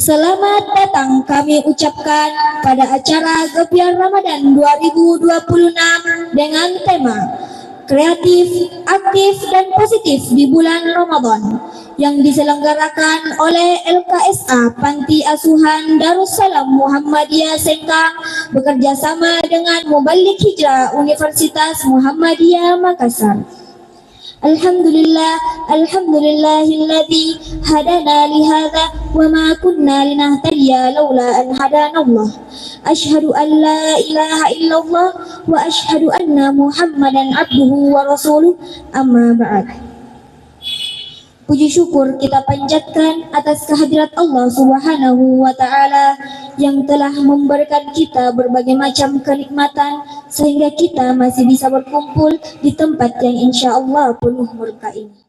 Selamat datang kami ucapkan pada acara Gebiar Ramadan 2026 dengan tema Kreatif, Aktif, dan Positif di Bulan Ramadan yang diselenggarakan oleh LKSA Panti Asuhan Darussalam Muhammadiyah Sengkang bekerja sama dengan Mubalik Hijrah Universitas Muhammadiyah Makassar. Alhamdulillahilladzi hadana lihadza wa ma kunna linahtadiya laula an hadanallah. Asyhadu an la ilaha illallah wa asyhadu anna Muhammadan abduhu wa rasuluh. Amma ba'd. Puji syukur kita panjatkan atas kehadirat Allah Subhanahu wa Ta'ala yang telah memberikan kita berbagai macam kenikmatan sehingga kita masih bisa berkumpul di tempat yang insya Allah penuh berkah ini.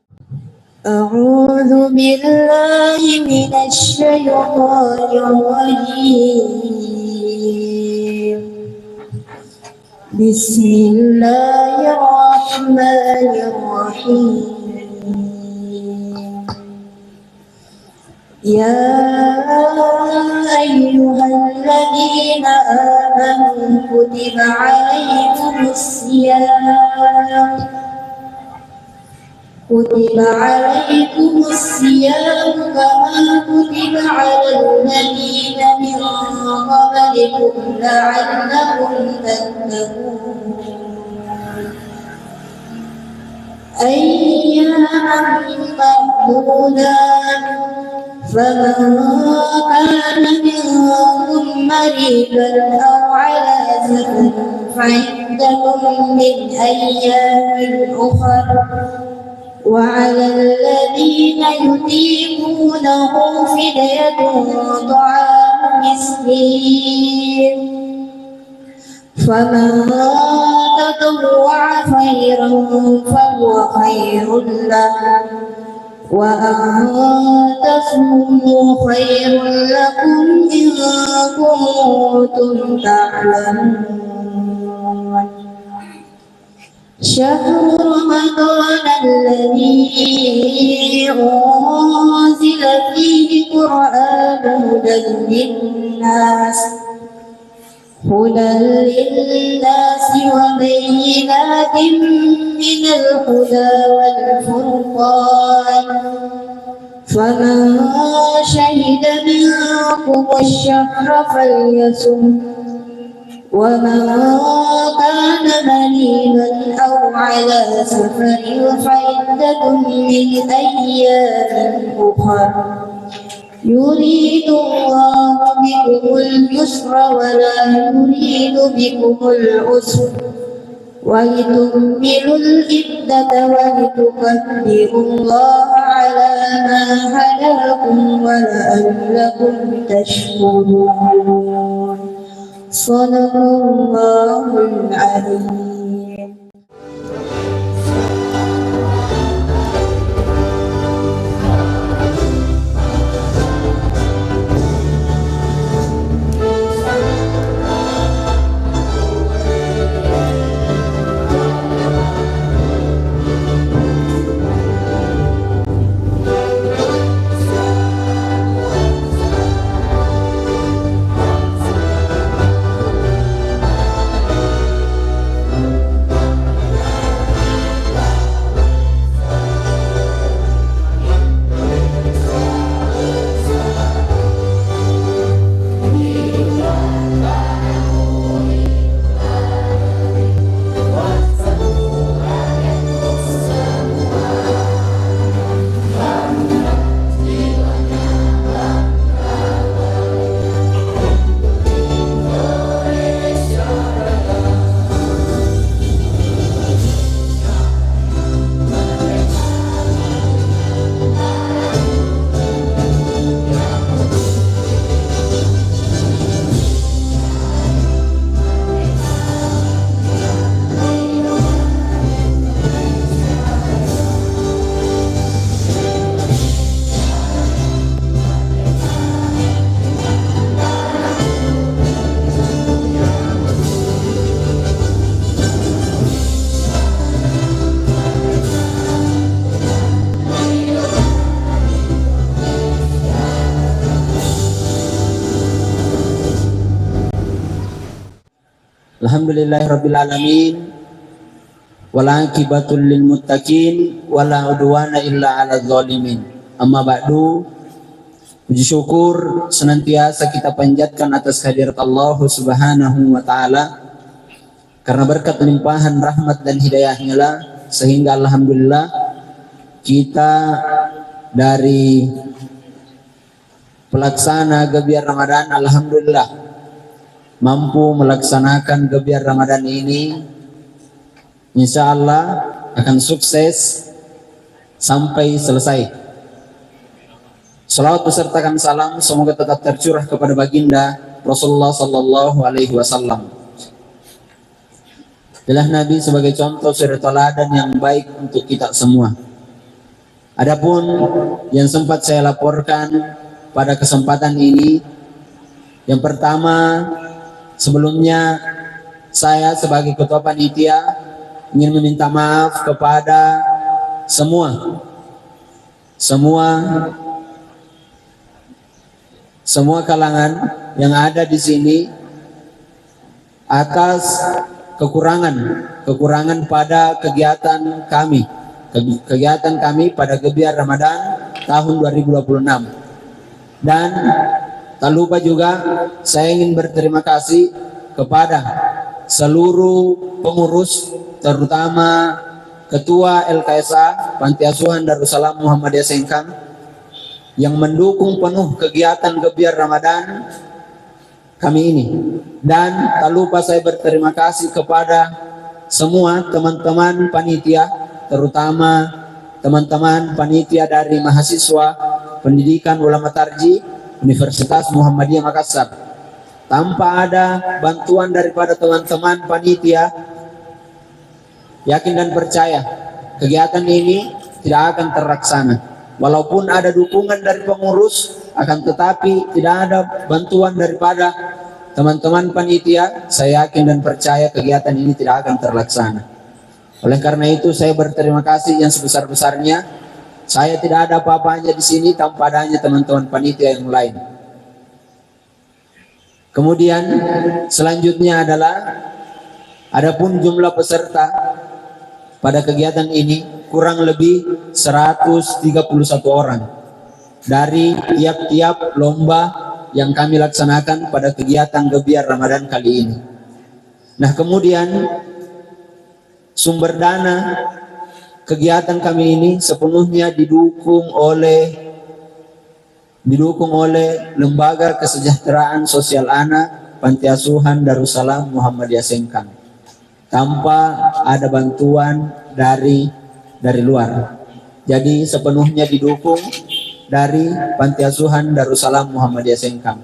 A'udzu billahi minasy syaithanir rajim. Bismillahirrahmanirrahim. Ya ayyuhalladzina amanu kutiba alaikumus siyam kama kutiba alal ladzina min qablikum la'allakum tattaqun. Ayyaman ma'dudat. فمن كان منكم مريضا أو على سفر فعدة من أيام أخر وعلى الذين يطيقونه فدية طعام مسكين فمن تطوع خيرا فهو خير له وأن تصوموا خير لكم إن كنتم تعلمون. شهر رمضان الذي أنزل فيه القرآن هدى للناس وبينات من الهدى والفرقان فمن شهد منكم الشهر فليصم ومن كان مريضا أو على سفر فعدة من أيام أخر يريد الله بكم اليسر ولا يريد بكم العسر ولتكملوا العدة ولتكبروا الله على ما هداكم ولعلكم تشكرون. صدق الله العظيم. Alhamdulillahirabbil alamin. Wal aqibatul lil muttaqin wala udwana illa 'alal zalimin. Amma ba'du. Puji syukur senantiasa kita panjatkan atas kehadirat Allah Subhanahu wa taala, karena berkat limpahan rahmat dan hidayahnya lah sehingga alhamdulillah kita dari pelaksana gebiar Ramadan alhamdulillah mampu melaksanakan gebiar Ramadan ini, insya Allah akan sukses sampai selesai. Salawat besertakan salam semoga tetap tercurah kepada baginda Rasulullah sallallahu alaihi wasallam. Adalah Nabi sebagai contoh suri teladan yang baik untuk kita semua. Adapun yang sempat saya laporkan pada kesempatan ini, yang pertama, sebelumnya saya sebagai ketua panitia ingin meminta maaf kepada semua kalangan yang ada di sini atas kekurangan pada kegiatan kami pada gebiar Ramadan tahun 2026. Dan tak lupa juga saya ingin berterima kasih kepada seluruh pengurus, terutama Ketua LKSA Panti Asuhan Darussalam Muhammadiyah Sengkang yang mendukung penuh kegiatan gebiar Ramadan kami ini. Dan tak lupa saya berterima kasih kepada semua teman-teman panitia, terutama teman-teman panitia dari mahasiswa pendidikan ulama tarji Universitas Muhammadiyah Makassar. Tanpa ada bantuan daripada teman-teman panitia, yakin dan percaya kegiatan ini tidak akan terlaksana. Walaupun ada dukungan dari pengurus, akan tetapi tidak ada bantuan daripada teman-teman panitia, saya yakin dan percaya kegiatan ini tidak akan terlaksana. Oleh karena itu saya berterima kasih yang sebesar-besarnya. Saya tidak ada apa-apanya di sini tanpa adanya teman-teman panitia yang lain. Kemudian selanjutnya adalah adapun jumlah peserta pada kegiatan ini kurang lebih 131 orang dari tiap-tiap lomba yang kami laksanakan pada kegiatan gebiar Ramadan kali ini. Nah, kemudian sumber dana kegiatan kami ini sepenuhnya didukung oleh Lembaga Kesejahteraan Sosial Anak Panti Asuhan Darussalam Muhammadiyah Sengkang, tanpa ada bantuan dari luar. Jadi sepenuhnya didukung dari Panti Asuhan Darussalam Muhammadiyah Sengkang.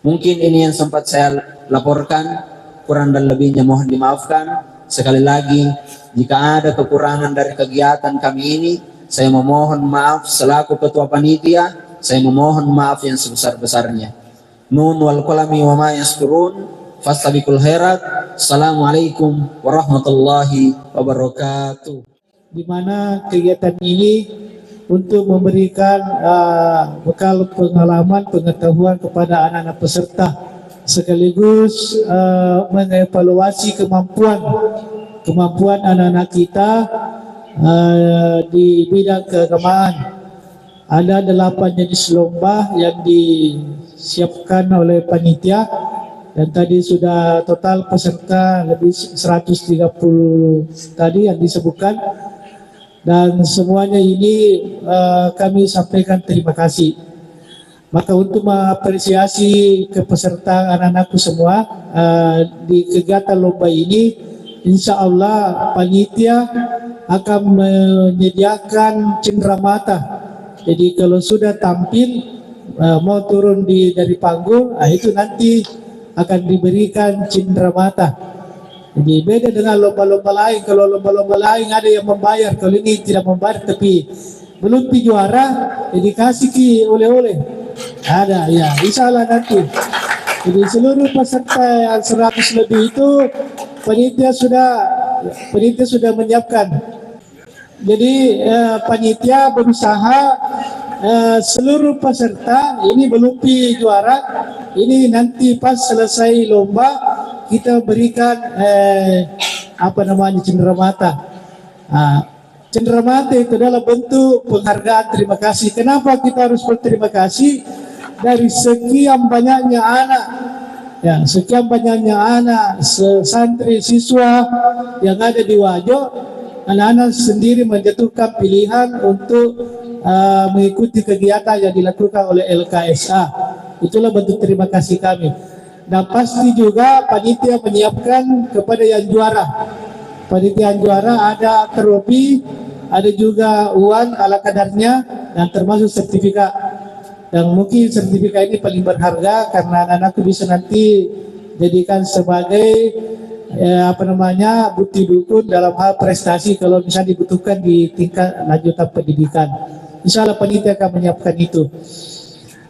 Mungkin ini yang sempat saya laporkan, kurang dan lebihnya mohon dimaafkan. Sekali lagi, jika ada kekurangan dari kegiatan kami ini, saya memohon maaf selaku ketua panitia, saya memohon maaf yang sebesar-besarnya. Nun wal qalami wa ma yasturun, fastabiqul khairat. Assalamualaikum warahmatullahi wabarakatuh. Di mana kegiatan ini untuk memberikan bekal pengalaman, pengetahuan kepada anak-anak peserta, sekaligus mengevaluasi kemampuan anak-anak kita di bidang keagamaan. Ada 8 jenis lomba yang disiapkan oleh panitia, dan tadi sudah total peserta lebih 130 tadi yang disebutkan. Dan semuanya ini kami sampaikan terima kasih. Maka untuk mengapresiasi kepesertaan anak-anakku semua di kegiatan lomba ini, insya Allah panitia akan menyediakan cenderamata. Jadi kalau sudah tampil mau turun dari panggung, itu nanti akan diberikan cenderamata. Jadi beda dengan lomba-lomba lain. Kalau lomba-lomba lain ada yang membayar, kalau ini tidak membayar tapi belum juara, dikasih oleh-oleh. Ada ya, insya Allah nanti. Jadi seluruh peserta yang 100 lebih itu panitia sudah menyiapkan. Jadi panitia berusaha seluruh peserta ini belum juara, ini nanti pas selesai lomba kita berikan cenderamata. Cenderamata itu adalah bentuk penghargaan terima kasih. Kenapa kita harus berterima kasih? Dari sekian banyaknya anak, ya, sekian banyaknya anak, santri, siswa yang ada di Wajo, anak-anak sendiri menjatuhkan pilihan untuk mengikuti kegiatan yang dilakukan oleh LKSA. Itulah bentuk terima kasih kami. Dan pasti juga panitia menyiapkan kepada yang juara. Panitia yang juara ada trofi, ada juga uang ala kadarnya, dan termasuk sertifikat. Dan mungkin sertifikat ini paling berharga karena anak-anak bisa nanti jadikan sebagai bukti dukun dalam hal prestasi kalau misalnya dibutuhkan di tingkat lanjutan pendidikan. Insya Allah panitia akan menyiapkan itu.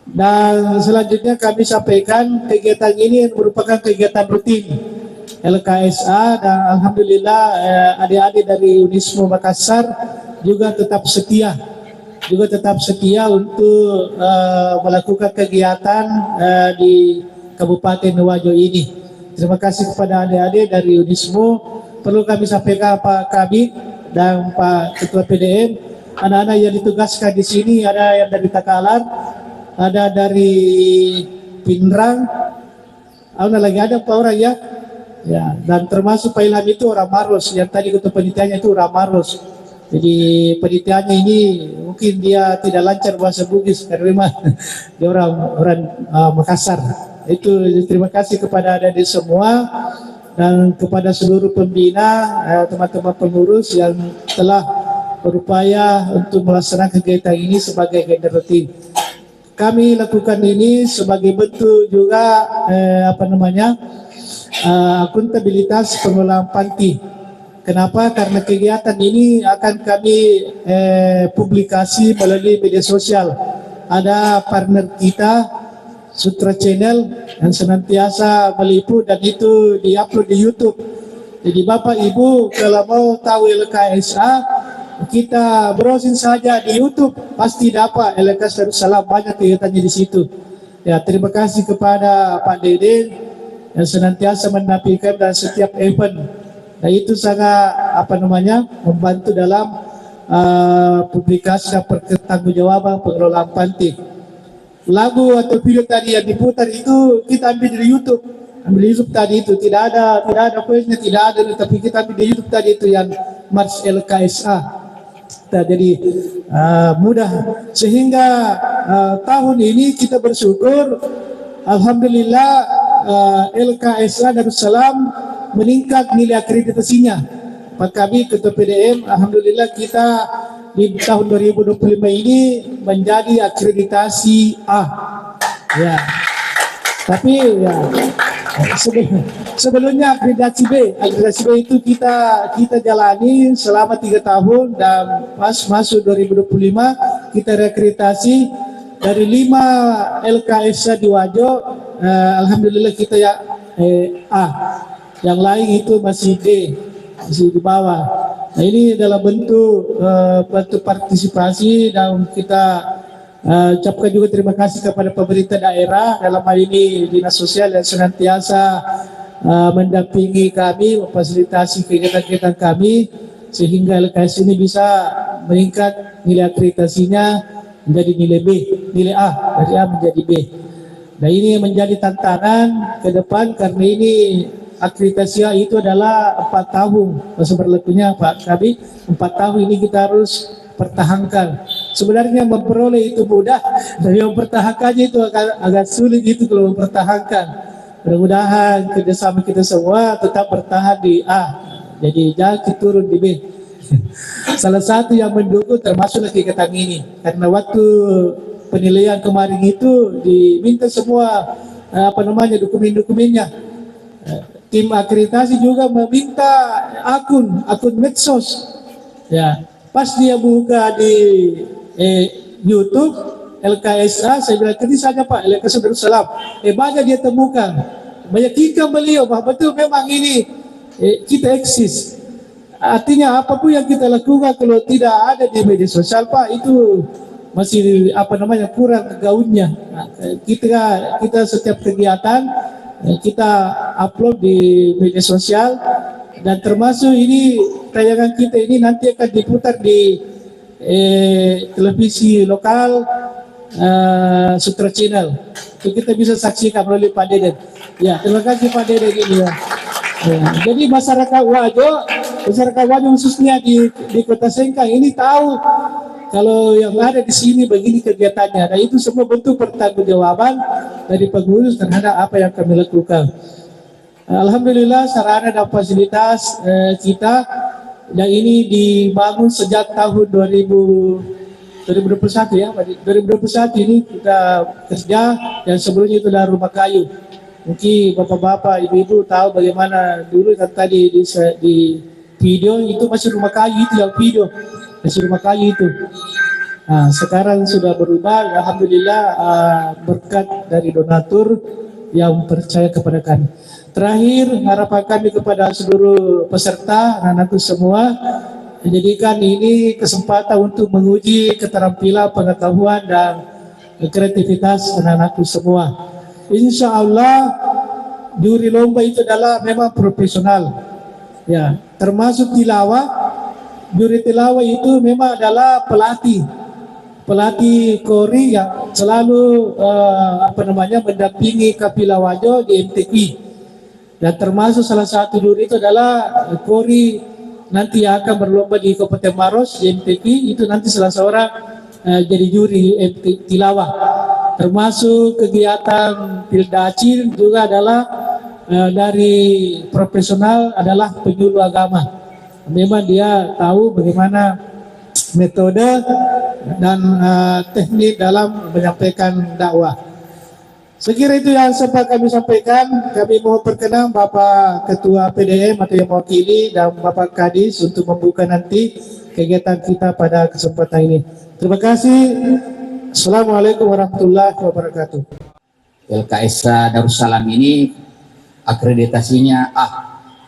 Dan selanjutnya kami sampaikan kegiatan ini merupakan kegiatan rutin LKSA, dan alhamdulillah adik-adik dari Unismo Makassar juga tetap setia untuk melakukan kegiatan di Kabupaten Wajo ini. Terima kasih kepada adik-adik dari Unismo. Perlu kami sampaikan Pak Kabid dan Pak Ketua PDM, anak-anak yang ditugaskan di sini ada yang dari Takalar, ada dari Pindrang, ada Pak orang ya. Ya, dan termasuk Pak Ilham itu orang Maros, yang tadi ketua panitianya itu orang Maros. Jadi panitianya ini mungkin dia tidak lancar bahasa Bugis karena dia orang Makassar. Itu terima kasih kepada adik-adik semua dan kepada seluruh pembina, teman-teman pengurus yang telah berupaya untuk melaksanakan kegiatan ini sebagai agenda rutin. Kami lakukan ini sebagai bentuk juga akuntabilitas pengelolaan panti. Kenapa? Karena kegiatan ini akan kami publikasi melalui media sosial. Ada partner kita, Sutra Channel, yang senantiasa meliput dan itu diupload di YouTube. Jadi Bapak Ibu kalau mau tahu LKSA, kita browsing saja di YouTube, pasti dapat LKS Darussalam, banyak kegiatannya di situ. Ya, terima kasih kepada Pak Deden yang senantiasa mendampingkan dalam setiap event. Nah, itu sangat membantu dalam publikasi dan pertanggungjawaban pengelolaan panti. Lagu atau video tadi yang diputar itu kita ambil dari YouTube. Ambil YouTube tadi itu tidak ada voice-nya, tidak ada, tapi kita ambil di YouTube tadi itu yang Mars LKSA. Nah, jadi mudah sehingga tahun ini kita bersyukur alhamdulillah LKSA Darussalam meningkat nilai akreditasinya. Pak kami Ketua PDM, alhamdulillah kita di tahun 2025 ini menjadi akreditasi A. Ya. Tapi ya sebelumnya akreditasi B. Akreditasi B itu kita jalani selama 3 tahun dan pas masuk 2025 kita reakreditasi dari 5 LKSA di Wajo. Alhamdulillah kita ya A. Yang lain itu masih D, masih di bawah. Nah, ini adalah bentuk partisipasi dan kita ucapkan juga terima kasih kepada pemerintah daerah dalam hal ini Dinas Sosial yang senantiasa mendampingi kami, memfasilitasi kegiatan-kegiatan kami sehingga LKS ini bisa meningkat nilai akreditasinya menjadi nilai B, nilai A, dari A menjadi B. Nah, ini menjadi tantangan ke depan karena ini akreditasi itu adalah 4 tahun masa berlakunya Pak Kabi. 4 tahun ini kita harus pertahankan. Sebenarnya memperoleh itu mudah, tapi mempertahankannya itu agak sulit itu kalau mempertahankan. Mudah-mudahan kerjasama kita semua tetap bertahan di A. Jadi jangan turun di B. Salah satu yang mendukung termasuk kegiatan ini karena waktu penilaian kemarin itu diminta semua dokumen-dokumennya. Tim akreditasi juga meminta akun medsos. Ya, pas dia buka di YouTube LKSA, saya bilang tadi saja Pak LKSA Darussalam. Banyak dia temukan, banyak ikan beliau bahwa betul memang ini kita eksis. Artinya apapun yang kita lakukan kalau tidak ada di media sosial Pak itu masih kurang gaunnya. Nah, kita setiap kegiatan kita upload di media sosial, dan termasuk ini tayangan kita ini nanti akan diputar di televisi lokal Sutra Channel. Itu kita bisa saksikan melalui Pak Deden. Ya, terima kasih Pak Deden ini ya. Ya, jadi masyarakat Wajo khususnya di Kota Sengkang ini tahu kalau yang ada di sini begini kegiatannya. Dan itu semua bentuk pertanggungjawaban dari pengurus terhadap apa yang kami lakukan. Alhamdulillah sarana dan fasilitas kita yang ini dibangun sejak tahun 2021 ya. 2021 ini kita kerja, dan sebelumnya itu adalah rumah kayu. Mungkin bapak-bapak, ibu-ibu tahu bagaimana dulu kan tadi di video itu masih rumah kayu itu, yang video masih rumah kayu itu. Nah, sekarang sudah berubah, alhamdulillah, berkat dari donatur yang percaya kepada kami. Terakhir, harapan kami kepada seluruh peserta, anak-anakku semua, menjadikan ini kesempatan untuk menguji keterampilan, pengetahuan, dan kreativitas anak-anakku semua. Insya Allah juri lomba itu adalah memang profesional, ya, termasuk tilawah. Juri tilawah itu memang adalah pelatih Kori yang selalu mendampingi Kapila Wajo di MTQ, dan termasuk salah satu juri itu adalah Kori nanti akan berlomba di Kabupaten Maros di MTQ, itu nanti salah seorang jadi juri tilawah. Termasuk kegiatan Pildacil juga adalah dari profesional adalah penyuluh agama. Memang dia tahu bagaimana metode dan teknik dalam menyampaikan dakwah. Sekira itu yang sempat kami sampaikan. Kami mohon perkenan Bapak Ketua PDM atau yang mewakili dan Bapak Kadis untuk membuka nanti kegiatan kita pada kesempatan ini. Terima kasih. Assalamualaikum warahmatullahi wabarakatuh. LKSA Darussalam ini akreditasinya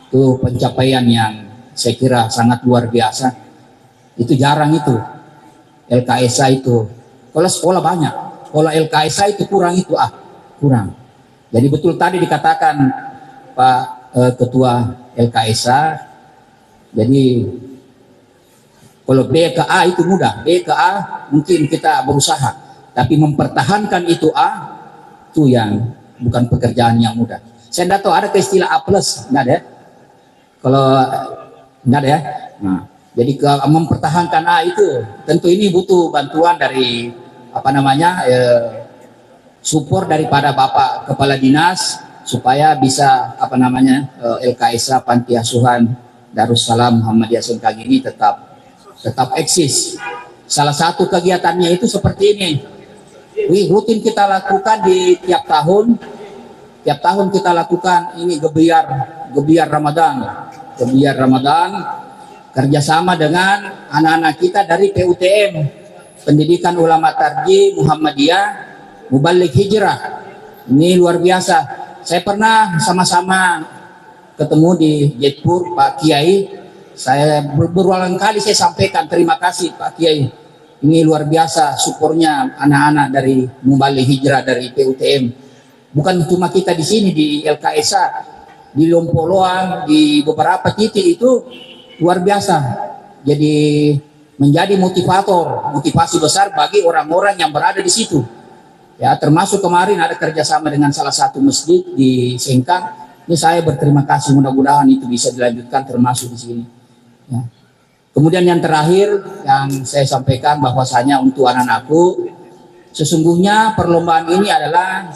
itu pencapaian yang saya kira sangat luar biasa. Itu jarang itu LKSA itu. Kalau sekolah banyak, kalau LKSA itu kurang itu kurang. Jadi betul tadi dikatakan Pak Ketua LKSA. Jadi kalau B ke A itu mudah, B ke A mungkin kita berusaha, tapi mempertahankan itu itu yang bukan pekerjaan yang mudah. Saya tidak tahu ada ke istilah A+, enggak ada ya? Kalau enggak ada ya? Nah, jadi mempertahankan A itu tentu ini butuh bantuan dari support daripada Bapak Kepala Dinas supaya bisa LKSA Panti Asuhan Darussalam Muhammadiyah Sengkang ini tetap eksis. Salah satu kegiatannya itu seperti ini. Rutin kita lakukan di tiap tahun kita lakukan ini gebiar Ramadan. Gebiar Ramadan kerjasama dengan anak-anak kita dari PUTM, Pendidikan Ulama Tarjih Muhammadiyah Mubalik Hijrah. Ini luar biasa. Saya pernah sama-sama ketemu di Jetpur Pak Kiai. Saya berulang kali saya sampaikan terima kasih Pak Kiai. Ini luar biasa supportnya anak-anak dari Mubalik Hijrah dari PUTM. Bukan cuma kita di sini di LKSA, di Lompoloang, di beberapa titik itu luar biasa. Jadi menjadi motivasi besar bagi orang-orang yang berada di situ. Ya, termasuk kemarin ada kerjasama dengan salah satu masjid di Sengkang. Ini saya berterima kasih, mudah-mudahan itu bisa dilanjutkan termasuk di sini. Ya. Kemudian yang terakhir yang saya sampaikan bahwasanya untuk anak-anakku, sesungguhnya perlombaan ini adalah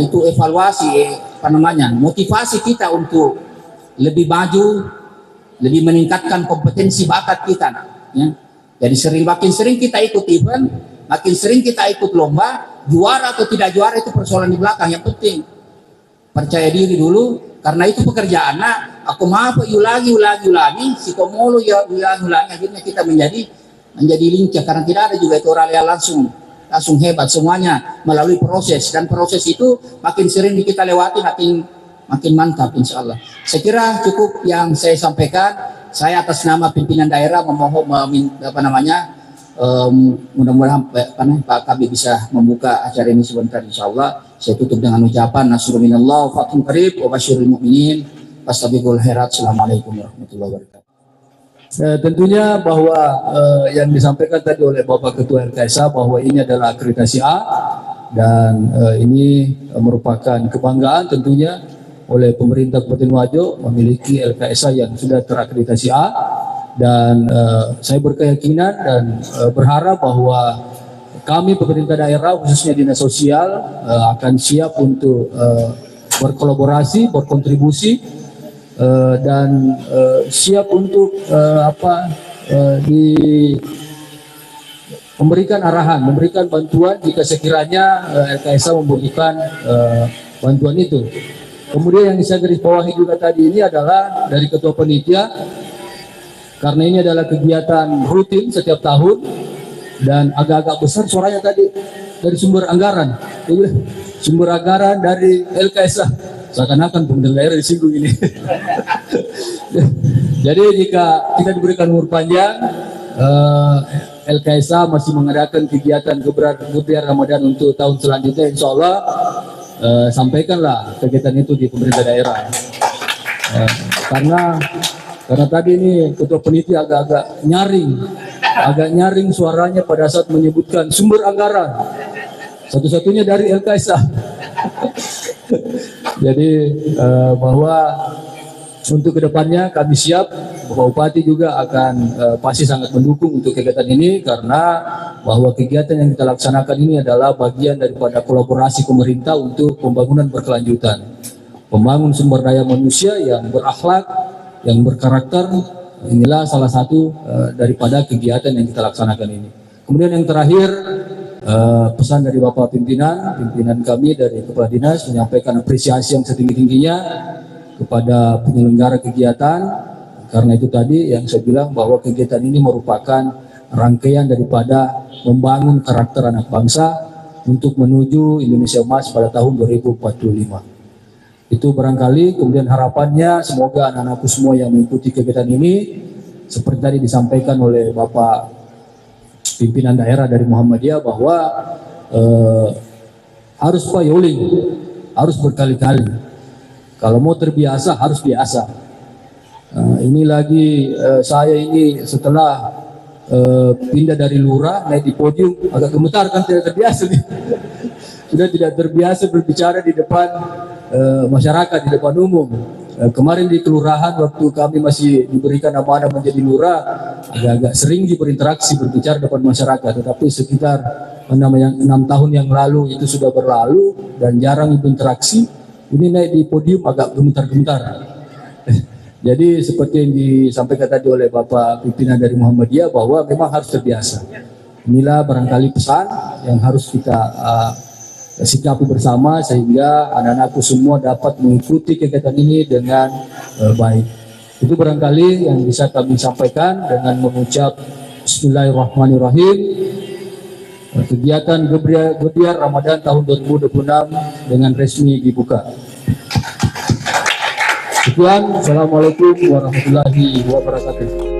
itu evaluasi motivasi kita untuk lebih maju, lebih meningkatkan kompetensi bakat kita. Ya. Jadi makin sering kita ikut event, makin sering kita ikut lomba, juara atau tidak juara itu persoalan di belakang. Yang penting percaya diri dulu, karena itu pekerjaan. Aku maaf ulangi, si komolo ulangi, akhirnya kita menjadi lincah, karena tidak ada juga itu orang yang langsung hebat, semuanya melalui proses, dan proses itu makin sering kita lewati makin mantap insya Allah. Saya kira cukup yang saya sampaikan. Saya atas nama pimpinan daerah memohon mudah-mudahan Pak Kabid bisa membuka acara ini sebentar insya Allah. Saya tutup dengan ucapan nasrun minallah wa fathun qarib wa basyiril mu'minin fastabiqul khairat. Assalamualaikum warahmatullahi wabarakatuh. Tentunya bahwa yang disampaikan tadi oleh Bapak Ketua LKSA bahwa ini adalah akreditasi A dan ini merupakan kebanggaan tentunya oleh pemerintah Kabupaten Wajo memiliki LKSA yang sudah terakreditasi A, dan saya berkeyakinan dan berharap bahwa kami pemerintah daerah khususnya dinas sosial akan siap untuk berkolaborasi, berkontribusi dan siap untuk memberikan arahan, memberikan bantuan jika sekiranya LKSA membutuhkan bantuan itu. Kemudian yang saya garis bawahi juga tadi ini adalah dari Ketua Panitia, karena ini adalah kegiatan rutin setiap tahun dan agak-agak besar suaranya tadi dari sumber anggaran, dari LKSA. Seakan-akan pemerintah daerah disinggung ini. Jadi jika kita diberikan umur panjang, LKSA masih mengadakan kegiatan gebiar Ramadan untuk tahun selanjutnya, insya Allah sampaikanlah kegiatan itu di pemerintah daerah. Karena tadi ini Ketua Panitia agak nyaring suaranya pada saat menyebutkan sumber anggaran. Satu-satunya dari LKSA. Jadi bahwa untuk kedepannya kami siap, Bapak Bupati juga akan pasti sangat mendukung untuk kegiatan ini, karena bahwa kegiatan yang kita laksanakan ini adalah bagian daripada kolaborasi pemerintah untuk pembangunan berkelanjutan, membangun sumber daya manusia yang berakhlak, yang berkarakter. Inilah salah satu daripada kegiatan yang kita laksanakan ini. Kemudian yang terakhir, pesan dari Bapak pimpinan kami dari Kepala Dinas menyampaikan apresiasi yang setinggi-tingginya kepada penyelenggara kegiatan, karena itu tadi yang saya bilang bahwa kegiatan ini merupakan rangkaian daripada membangun karakter anak bangsa untuk menuju Indonesia Emas pada tahun 2045. Itu barangkali, kemudian harapannya semoga anak-anakku semua yang mengikuti kegiatan ini seperti tadi disampaikan oleh Bapak pimpinan daerah dari Muhammadiyah bahwa harus payoling, harus berkali-kali. Kalau mau terbiasa harus biasa. Ini lagi saya ini setelah pindah dari lurah naik di podium agak gemetar, kan tidak terbiasa nih. Sudah tidak terbiasa berbicara di depan masyarakat, di depan umum. Kemarin di kelurahan waktu kami masih diberikan amanah menjadi lurah, agak-agak sering berinteraksi berbicara depan masyarakat, tetapi sekitar 6 tahun yang lalu itu sudah berlalu dan jarang berinteraksi. Ini naik di podium agak gemetar-gemetar. Jadi seperti yang disampaikan tadi oleh Bapak pimpinan dari Muhammadiyah bahwa memang harus terbiasa. Inilah barangkali pesan yang harus kita sikapi bersama sehingga anak-anakku semua dapat mengikuti kegiatan ini dengan baik. Itu barangkali yang bisa kami sampaikan dengan mengucap Bismillahirrahmanirrahim. Kegiatan gebiar Ramadan tahun 2026 dengan resmi dibuka. Sekian, Assalamualaikum warahmatullahi wabarakatuh.